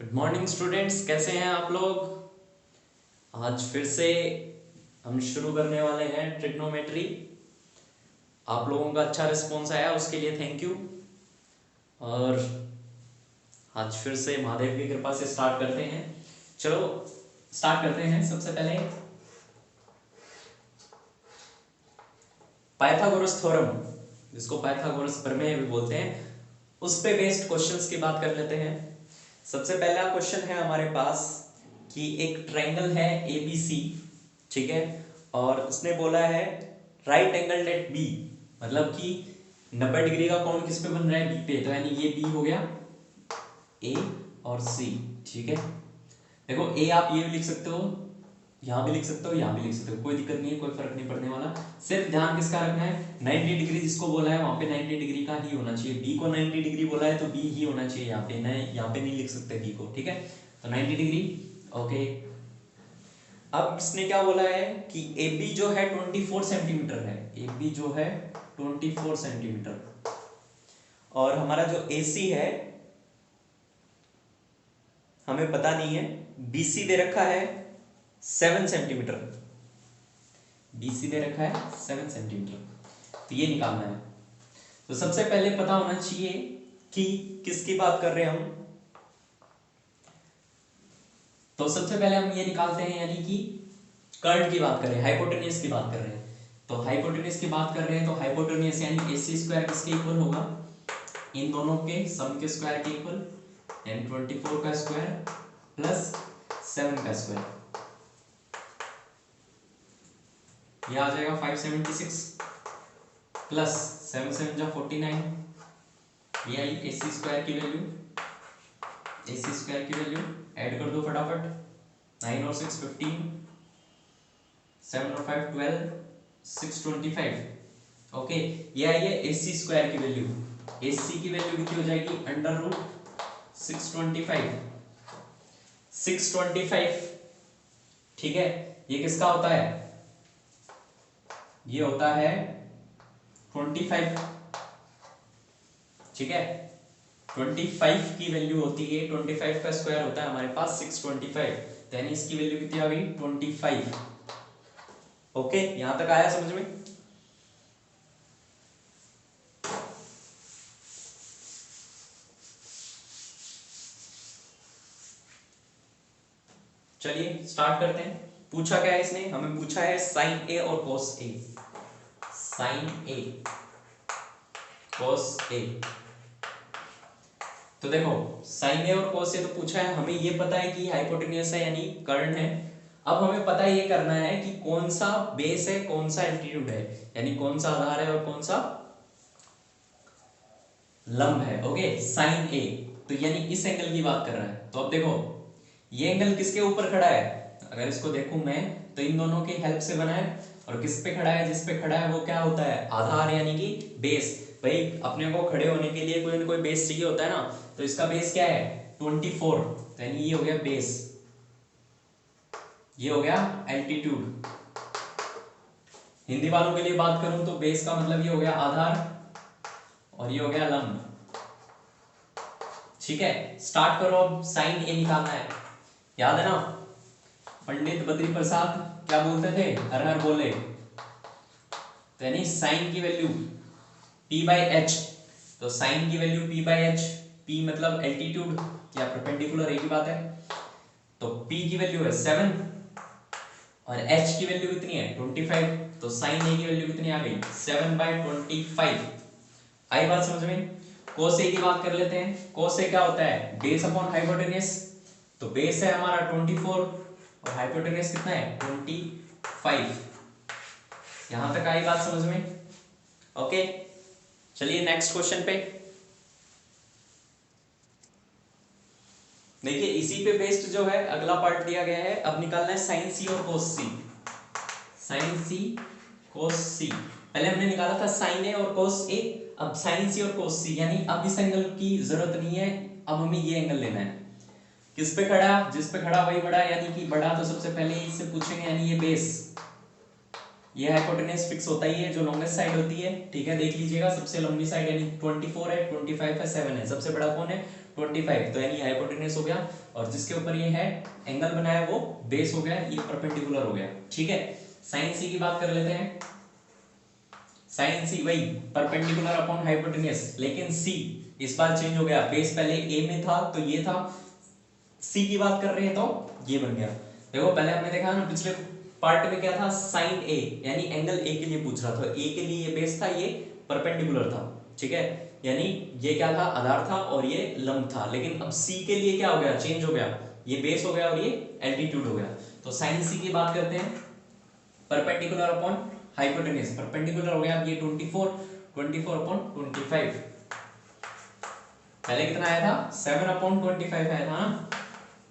Good morning students, कैसे हैं आप लोग। आज फिर से हम शुरू करने वाले हैं ट्रिग्नोमेट्री। आप लोगों का अच्छा रिस्पॉन्स आया, उसके लिए थैंक यू। और आज फिर से महादेव की कृपा से स्टार्ट करते हैं। चलो स्टार्ट करते हैं। सबसे पहले पाइथागोरस थ्योरम, जिसको पाइथागोरस प्रमेय भी बोलते हैं, उस पे बेस्ड क्वेश्चंस की बात कर लेते हैं। सबसे पहला क्वेश्चन है हमारे पास कि एक ट्रायंगल है एबीसी, ठीक है, और उसने बोला है राइट एंगल एट बी, मतलब कि 90 डिग्री का कोण किस पे बन रहा है, बी पे। तो यानी ये बी हो गया ए और सी, ठीक है। देखो ए आप ये भी लिख सकते हो, यहाँ भी लिख सकते हो, यहाँ भी लिख सकते हो, कोई दिक्कत नहीं है, कोई फर्क नहीं पड़ने वाला। सिर्फ ध्यान किसका रखना है, 90 डिग्री जिसको बोला है वहां पे 90 डिग्री का ही होना चाहिए। बी को 90 डिग्री बोला है तो बी ही होना चाहिए यहाँ पे, यहाँ पे नहीं लिख सकते बी को, ठीक है। तो 90 डिग्री, ओके। अब इसने क्या बोला है कि ए बी जो है 24 सेंटीमीटर है, ए बी जो है 24 सेंटीमीटर, और हमारा जो ए सी है हमें पता नहीं है, बी सी दे रखा है 7 सेंटीमीटर, बीसी दे रखा है 7 सेंटीमीटर, तो ये निकालना है। तो सबसे पहले पता होना चाहिए कि किसकी बात कर रहे हैं हम। तो सबसे पहले हम ये निकालते हैं, यानी कि कर्ल की बात कर रहे हैं, हाइपोटेन्यूज की बात कर रहे हैं। तो हाइपोटेन्यूज की बात कर रहे हैं तो हाइपोटेन्यूज यानी AC स्क्वायर किसके इक्वल होगा, इन दोनों के सम के स्क्वायर के इक्वल, यानी 24 का स्क्वायर प्लस 7 का स्क्वायर, ये आ जाएगा 576 प्लस 7 7 जा 49, ये आई AC स्क्वायर की वैल्यू, AC स्क्वायर की वैल्यू ऐड कर दो फटाफट, 9 और 6 15, 7 और 5 12, 6 25, ओके। ये आई है AC स्क्वायर की वैल्यू, AC की वैल्यू कितनी हो जाएगी, अंडर रूट 625, 625, ठीक है। ये किसका होता है, ये होता है 25, ठीक है। 25 की वैल्यू होती है, 25 का स्क्वायर होता है हमारे पास 625, तो यानी इसकी वैल्यू कितनी आ गई 25, ओके। यहां तक आया समझ में। चलिए स्टार्ट करते हैं। पूछा क्या है इसने, हमें पूछा है साइन ए और कोस ए, साइन ए कोस ए। तो देखो साइन ए और कोस ए तो पूछा है, हमें ये पता है कि हाइपोटेन्यूज है यानी कर्ण है। अब हमें पता ये करना है कि कौन सा बेस है, कौन सा एल्टीट्यूड है, यानी कौन सा आधार है और कौन सा लंब है, ओके। साइन ए तो यानी इस एंगल की बात कर रहा है। तो अब देखो ये एंगल किसके ऊपर खड़ा है, अगर इसको देखूं मैं तो इन दोनों की हेल्प से बना है, और किस पे खड़ा है, जिस पे खड़ा है वो क्या होता है, आधार यानी कि बेस। भाई अपने को खड़े होने के लिए कोई ना कोई बेस चाहिए होता है ना, तो इसका बेस क्या है 24, तो यानी ये हो गया बेस, ये हो गया एल्टीट्यूड। हिंदी वालों के लिए बात करूं तो बेस का मतलब ये हो गया आधार, और ये हो गया लंब, ठीक है। स्टार्ट करो, अब साइन ए निकालना है। याद है ना पंडित बद्री प्रसाद क्या बोलते थे, हर हर बोले, तो यानी साइन की वैल्यू P/h, तो साइन की वैल्यू P/h, P मतलब एल्टीट्यूड या परपेंडिकुलर, एक ही बात है। तो P की वैल्यू है 7 और h की वैल्यू कितनी है 25, तो साइन ए की वैल्यू कितनी आ गई 7/25। आई बात समझ में। कोस ए की बात कर लेते हैं। कोस ए क्या होता है, बेस अपॉन हाइपोटेन्यूज, तो बेस है हमारा 24 और हाइपोटेन्यूज कितना है 25। यहां तक आई बात समझ में, ओके। चलिए नेक्स्ट क्वेश्चन पे देखिए, इसी पे बेस्ड जो है अगला पार्ट दिया गया है। अब निकालना है साइन सी और कोस सी, साइन सी कोस सी। पहले हमने निकाला था साइन ए और कोस ए, अब साइन सी और कोस सी, यानी अब इस एंगल की जरूरत नहीं है, अब हमें ये एंगल लेना है। किस पे खड़ा, जिस पे खड़ा वही बड़ा, यानी कि बड़ा तो सबसे पहले इससे पूछेंगे, यानी ये बेस, ये हाइपोटेन्यूज फिक्स होता ही है, जो लॉन्गेस्ट साइड होती है, ठीक है। देख लीजिएगा सबसे लंबी साइड यानी 24 है, 25 है, 7 है, सबसे बड़ा कौन है 25, तो यानी हाइपोटेन्यूज हो गया, और जिसके ऊपर ये है एंगल बनाया वो बेस हो गया, ये परपेंडिकुलर हो गया। ठीक है, साइन सी की बात कर लेते हैं। साइन सी वही परपेंडिकुलर अपॉन हाइपोटेन्यूज, लेकिन सी इस बार चेंज हो गया, बेस पहले ए में था तो ये था, सी की बात कर रहे हैं तो ये बन गया। देखो पहले हमने देखा ना पिछले पार्ट में क्या था, साइन ए यानी एंगल ए के लिए पूछ रहा था, ए के लिए ये बेस था, ये परपेंडिकुलर था। ठीक है, यानी ये क्या था, आधार था और ये लंब था। लेकिन अब सी के लिए क्या हो गया, चेंज हो गया, ये बेस हो गया और ये एल्टीट्यूड हो गया। तो साइन सी की बात करते हैं, परपेंडिकुलर अपॉन हाइपोटेन्यूज, परपेंडिकुलर हो गया, अब ये 24 अपॉन 25, पहले कितना आया था 7 अपॉन 25 आया था ना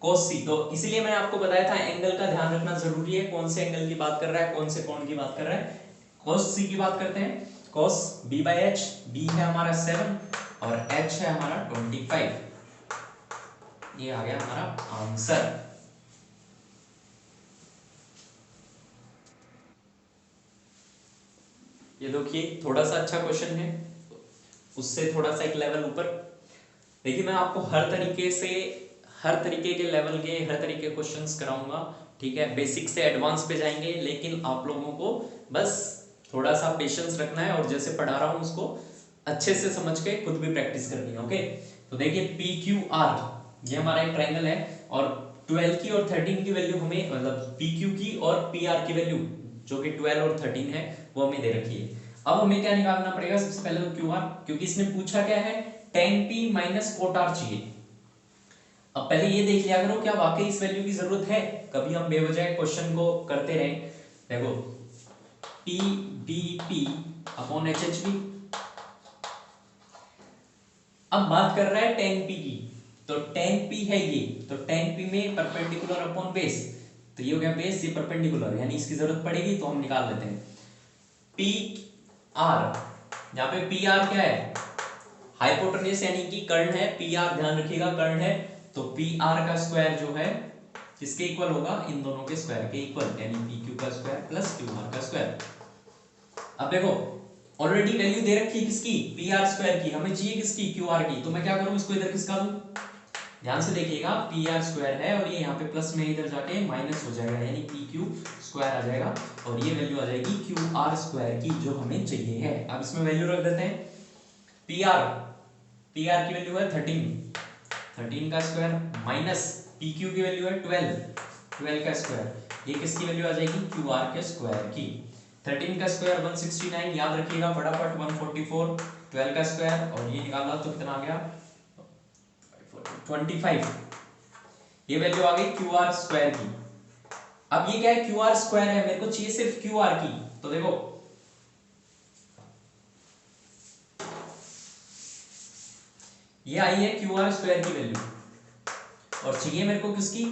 cos c। तो इसीलिए मैंने आपको बताया था एंगल का ध्यान रखना जरूरी है, कौन से एंगल की बात कर रहा है, कौन से कोण की बात कर रहा है। cos c की बात करते हैं, cos b/h, b है हमारा 7 और h है हमारा 25, ये आ गया हमारा आंसर। ये देखिए थोड़ा सा अच्छा क्वेश्चन है, उससे थोड़ा सा एक लेवल ऊपर। देखिए मैं आपको हर तरीके के लेवल के हर तरीके के क्वेश्चंस कराऊंगा। ठीक है, बेसिक से एडवांस पे जाएंगे, लेकिन आप लोगों को बस थोड़ा सा पेशेंस रखना है और जैसे पढ़ा रहा हूं उसको अच्छे से समझ के खुद भी प्रैक्टिस करनी है। ओके, तो देखिए पी क्यू आर ये हमारा एक ट्रायंगल है, और 12 की और 13 की वैल्यू हमें, मतलब पी क्यू की और पी आर की वैल्यू जो कि 12 और 13 है वो हमें दे रखी है। अब हमें क्या निकालना पड़ेगा, सबसे पहले तो क्यू आर, क्योंकि इसने पूछा क्या है, tan p minus cot R चाहिए। अब पहले ये देख लिया करो क्या वाकई इस वैल्यू की जरूरत है, कभी हम बेवजह क्वेश्चन को करते रहे। देखो P B P upon H H B, अब बात कर रहा है tan p की, तो tan p है ये, तो tan p में परपेंडिकुलर अपॉन बेस, तो ये हो गया बेस, ये परपेंडिकुलर, यानी इसकी जरूरत पड़ेगी तो हम निकाल लेते हैं। पी आर, यहाँ पे पी आर क्या है, हाइपोटेन्यूज यानी कि कर्ण है, पी आर ध्यान रखिएगा कर्ण है, तो पी आर का स्क्वायर जो है किसके इक्वल होगा, इन दोनों के स्क्वायर के इक्वल, यानी पी क्यू का स्क्वायर प्लस क्यू आर का स्क्वायर। अब देखो ऑलरेडी वैल्यू दे रखी है किसकी, पी आर स्क्वायर की, हमें चाहिए किसकी, क्यू आर की, तो मैं क्या करूं, इसको इधर किसका दूं, ध्यान से देखिएगा, पी आर स्क्वायर है और ये यहाँ पे प्लस में इधर जाके माइनस हो जाएगा, यानी पी क्यू स्क्वायर आ जाएगा और ये वैल्यू आ जाएगी क्यू आर स्क्वायर की जो हमें चाहिए है। अब इसमें वैल्यू रख देते हैं, पी आर की वैल्यू है 13 का स्क्वायर माइनस पी क्यू की वैल्यू है 12 का स्क्वायर, ये किसकी वैल्यू आ जाएगी, क्यू आर के स्क्वायर की। 13 का स्क्वायर 169, याद रखिएगा फटाफट, 144, 12 का स्क्वायर और ये निकाला तो कितना आ गया 25, ये वैल्यू आ गई क्यू आर स्क्वायर की। अब ये क्या है, क्यू आर स्क्वायर है, मेरे को चाहिए सिर्फ क्यू आर की, तो देखो ये आई है क्यू आर स्क्वायर की वैल्यू, और चाहिए मेरे को किसकी,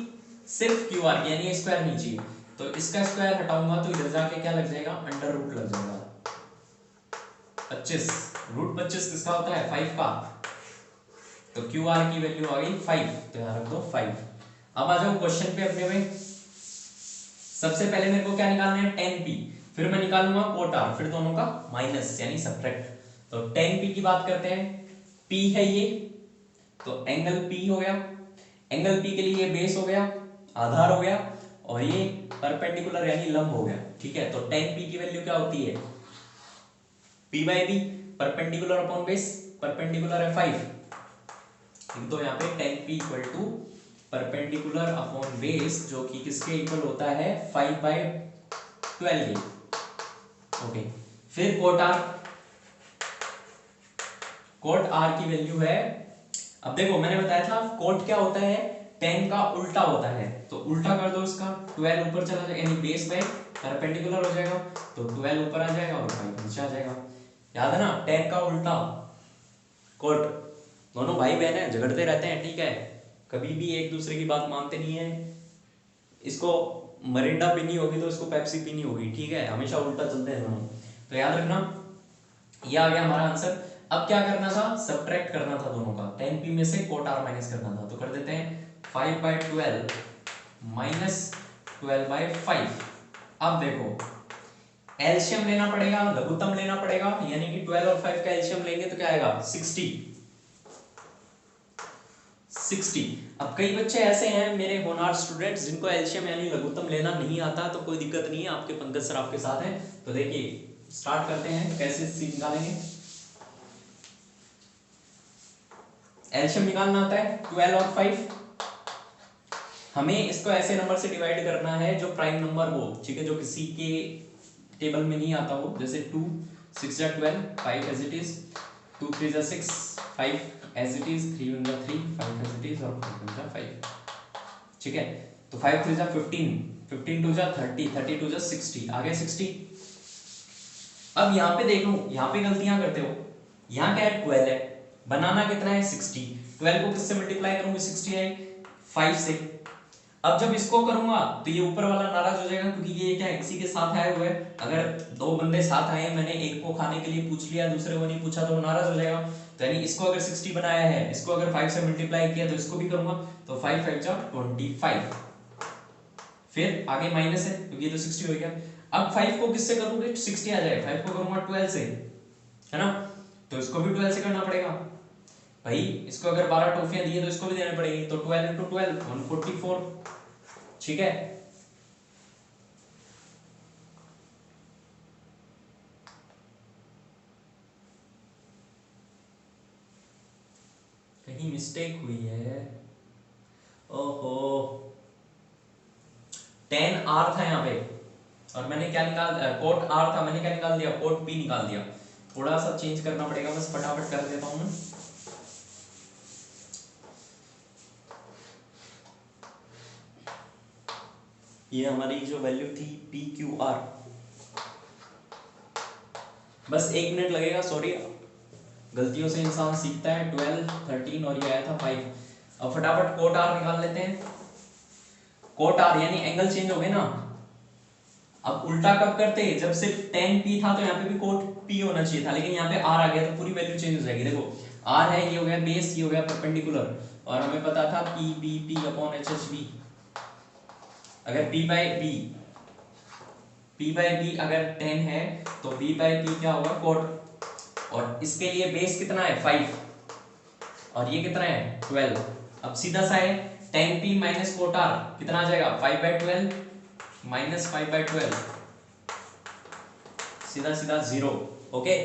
सिर्फ क्यू आर की, यानी स्क्वायर नहीं चाहिए, तो इसका स्क्वायर हटाऊंगा तो इधर जाके क्या लग जाएगा, अंडर रूट लग जाएगा 25, रूट 25 किसका होता है, 5 का, तो क्यू आर की वैल्यू आ गई 5, तो यहां रख दो 5। अब आ जाओ क्वेश्चन पे अपने में, सबसे पहले मेरे को क्या निकालना है, tan p, फिर मैं निकालूंगा कोट r, फिर दोनों का माइनस यानी सब्ट्रैक्ट। तो tan p की बात करते हैं, p है ये, तो एंगल p हो गया, एंगल p के लिए ये बेस हो गया, आधार हो गया, और ये परपेंडिकुलर यानी लंब हो गया। ठीक है, तो tan p की वैल्यू क्या होती है, p by b, perpendicular upon base, perpendicular है 5, तो यहाँ पे tan p equal to perpendicular upon base जो कि किसके इक्वल होता है 5/12 के। ओके, फिर कोट आर की वैल्यू है, अब देखो मैंने बताया था कोट क्या होता है, tan का उल्टा होता है, तो उल्टा कर दो इसका, 12 ऊपर चला जाएगा यानी बेस बाय परपेंडिकुलर हो जाएगा, तो 12 ऊपर आ जाएगा और 5 नीचे आ जाएगा। याद है ना, tan का उल्टा कोट, दोनों भाई बहन है झगड़ते रहते हैं, ठीक है, कभी भी एक दूसरे की बात मानते नहीं है, इसको मरिंडा पीनी होगी तो इसको पेप्सी पीनी होगी, ठीक है, हमेशा उल्टा चलते हैं दोनों, तो याद रखना। ये आ गया हमारा आंसर। अब क्या करना था, सब्ट्रैक्ट करना था दोनों का, tan p में से कोट r माइनस करना था, तो कर देते हैं 5/12 माइनस 12/5। अब देखो एलसीएम लेना पड़ेगा, लघुत्तम लेना पड़ेगा, यानी कि 12 और 5 का एलसीएम लेंगे तो क्या आएगा 60, 60। अब कई बच्चे ऐसे हैं मेरे होनहार स्टूडेंट्स जिनको एलसीएम यानी लघुत्तम लेना नहीं आता, तो कोई दिक्कत नहीं है, आपके पंकज सर आपके साथ हैं। तो देखिए स्टार्ट करते हैं कैसे सी निकालेंगे। एलसीएम निकालना आता है 12 और 5। हमें इसको ऐसे नंबर से डिवाइड करना है जो प्राइम नंबर हो, ठीक है, जो किसी के टेबल में नहीं आता हो। जैसे 2 6 जा 12, 5 एज इट इज, 2 3 जा 6, 5 एज इट इज, 3 1 जा 3, 5 एज इट इज और 5 1 जा 5, ठीक है। तो 5 3 जा 15, 15 2 जा 30, 30 2 जा 60, आ गया 60। अब यहाँ पे देख लो, यहाँ पे गलतियां करते हो। यहाँ क्या है 12 है, बनाना कितना है 60। 12 को किससे मल्टीप्लाई करूंगी 65 से। अब जब इसको करूंगा तो ये ऊपर वाला नाराज हो जाएगा, क्योंकि ये क्या है किसी के साथ आए हुए। अगर दो बंदे साथ आए हैं, मैंने एक को खाने के लिए पूछ लिया, दूसरे को नहीं पूछा, तो वो नाराज हो जाएगा। तो यानी इसको अगर 60 बनाया है, इसको अगर 5 से मल्टीप्लाई किया तो इसको भी करूंगा, तो 5 5 जा 25। फिर आगे माइनस है क्योंकि ये तो 60 हो गया। अब 5 को किससे करूंगे 60 आ जाएगा, 5 को करूंगा 12 से, है ना। तो इसको भी 12 से करना पड़ेगा भाई। इसको अगर 12 टॉफियां दी है तो इसको भी देनी पड़ेगी, तो 12 × 12 144, ठीक है। कहीं मिस्टेक हुई है, ओहो 10 आर था यहाँ पे, और मैंने क्या निकाल कोट आर था, मैंने क्या निकाल दिया कोट पी निकाल दिया। थोड़ा सा चेंज करना पड़ेगा, बस फटाफट कर देता हूं मैं। ये हमारी जो वैल्यू थी पी क्यू आर, बस 1 मिनट लगेगा, सॉरी, गलतियों से इंसान सीखता है। 12 13 और ये आया था 5। अब फटाफट कोट आर निकाल लेते हैं। कोट आर यानी एंगल चेंज हो गए ना। अब उल्टा कब करते, जब सिर्फ 10 पी था तो यहाँ पे भी कोट पी होना चाहिए था, लेकिन यहाँ पे आर आ गया तो पूरी वैल्यू चेंज हो जाएगी। देखो आर है, ये हो गया बेस, ये हो गया परपेंडिकुलर, और हमें पता था P B P upon H H B. अगर p बाई बी अगर 10 है तो b बाई पी क्या होगा कोट, और इसके लिए बेस कितना है 5 और ये कितना है 12। अब सीधा सा है 10p माइनस कोट आर कितना आ जाएगा 5/12 माइनस 5/12, सीधा सीधा 0। ओके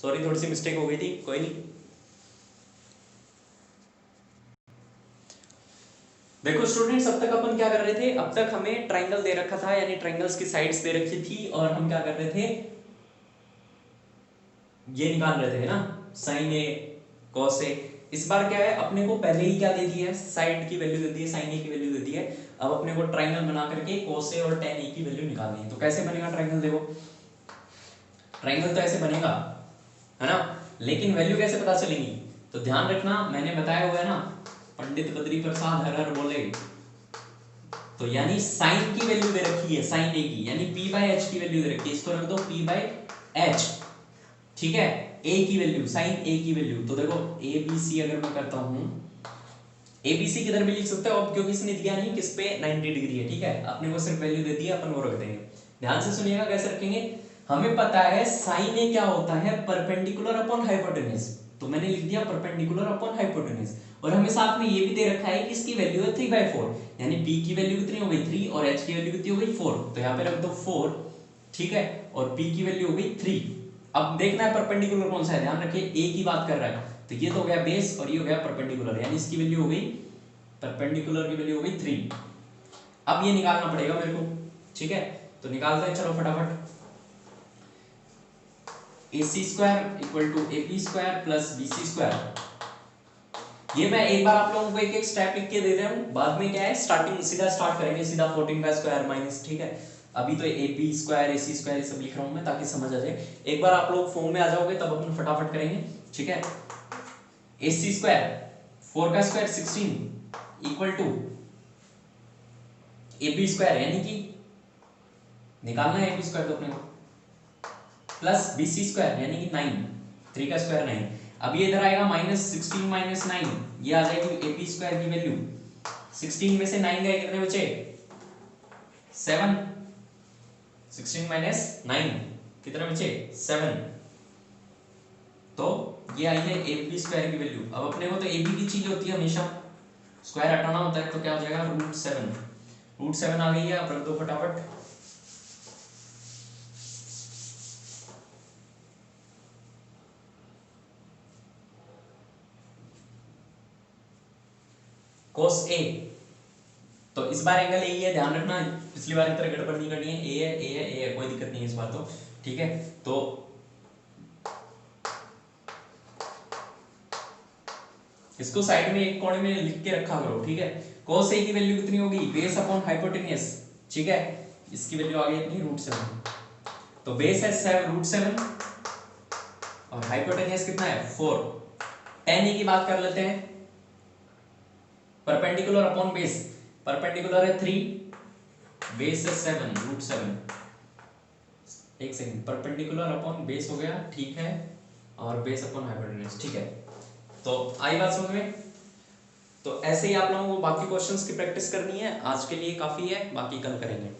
सॉरी थोड़ी सी मिस्टेक हो गई थी, कोई नहीं। देखो स्टूडेंट्स, अब तक अपन क्या कर रहे थे, अब तक हमें ट्राइंगल दे रखा था, यानी ट्राइंगल्स की साइड्स दे रखी थी, और हम क्या कर रहे थे, ये निकाल रहे थे ना, साइन ए कॉस ए। इस बार क्या है, अपने को पहले ही क्या दे दी है, साइड की वैल्यू दे दी है, साइन ए की वैल्यू दे दी है। अब अपने को ट्राइंगल बना करके कॉस ए और tan ए की वैल्यू निकालनी है। तो कैसे बनेगा ट्राइंगल, देखो ट्राइंगल तो ऐसे बनेगा, है ना, लेकिन वैल्यू कैसे पता चलेगी, तो ध्यान रखना, मैंने बताया हुआ है ना, पंडित बद्री प्रसाद हर हर बोले। तो यानी साइन की वैल्यू दे रखी है, साइन ए की, यानी p बाय एच की वैल्यू दे रखी है, इसको रख दो p बाय एच, ठीक है। a की वैल्यू, साइन a की वैल्यू, तो देखो a b c अगर मैं करता हूं, a b c किधर भी लिख सकते हो, अब क्योंकि इसने दिया नहीं किस पे 90 डिग्री है, ठीक है, अपने को सिर्फ वैल्यू दे दी है, अपन वो रख देंगे। ध्यान से सुनिएगा कैसे रखेंगे। हमें पता है साइन a क्या होता है, परपेंडिकुलर अपॉन हाइपोटेन्यूज, तो मैंने लिख दिया परपेंडिकुलर अपॉन हाइपोटेन्यूज। और हमें साथ में ये भी दे रखा है कि इसकी वैल्यू है 3/4, यानी p की वैल्यू कितनी हो गई 3 और h की वैल्यू कितनी हो गई 4, तो यहाँ पे रख दो 4, ठीक है, और p की वैल्यू हो गई 3। अब देखना है परपेंडिकुलर कौन सा है, ध्यान रखिए a की बात कर रहा है, तो ये तो हो गया बेस और ये हो गया परपेंडिकुलर, यानी इसकी वैल्यू हो गई, परपेंडिकुलर की वैल्यू हो गई 3। अब ये निकालना पड़ेगा मेरे को, ठीक है, तो निकालते हैं, चलो फटाफट। ac² = ab² + bc²। ये मैं एक बार आप लोगों को एक एक स्टेप लिख के दे रहा हूँ, बाद में क्या है स्टार्टिंग सीधा स्टार्ट करेंगे, सीधा 14² माइनस, ठीक है। अभी तो ab² ac² ये सब लिख रहा हूँ मैं ताकि समझ आ जाए। एक बार आप लोग फॉर्म में आ जाओगे तब अपन फटाफट करेंगे, ठीक है। ac² 4² 16 = ab² यानी कि निकालना है ab² तो अपने को, प्लस bc² यानी कि 9, 3² 9। अब ये इधर आएगा -16 - 9, ये आ जाएगी ab² की वैल्यू। 16 में से 9 गए कितने बचे 7, 16 - 9 कितने बचे 7, तो ये आई है ab² की वैल्यू। अब अपने को तो ab की चाहिए होती है हमेशा, स्क्वायर हटाना होता है तो क्या हो जाएगा, √7। √7 आ गई है, आप रख दो फटाफट। cos A, तो इस बार एंगल यही है, ध्यान रखना, पिछली बार की तरह गड़बड़ नहीं करनी है। ए है, ए है, ए है, कोई दिक्कत नहीं है इस बार तो, ठीक है। तो इसको साइड में एक कोने में लिख के रखा करो, ठीक है। cos A की वैल्यू कितनी होगी, बेस अपॉन हाइपोटेन्यूज, ठीक है। इसकी वैल्यू आ गई अपनी √7, तो बेस है √7 और हाइपोटेन्यूज कितना है 4। tan A की बात कर लेते हैं, परपेंडिकुलर अपॉन बेस, परपेंडिकुलर है 3, बेस है 7, √7। एक सेकंड, परपेंडिकुलर अपॉन बेस हो गया, ठीक है, और बेस अपॉन हाइपोटेन्यूज, ठीक है। तो आई बात समझ में। तो ऐसे ही आप लोगों को बाकी क्वेश्चंस की प्रैक्टिस करनी है, आज के लिए काफी है, बाकी कल करेंगे।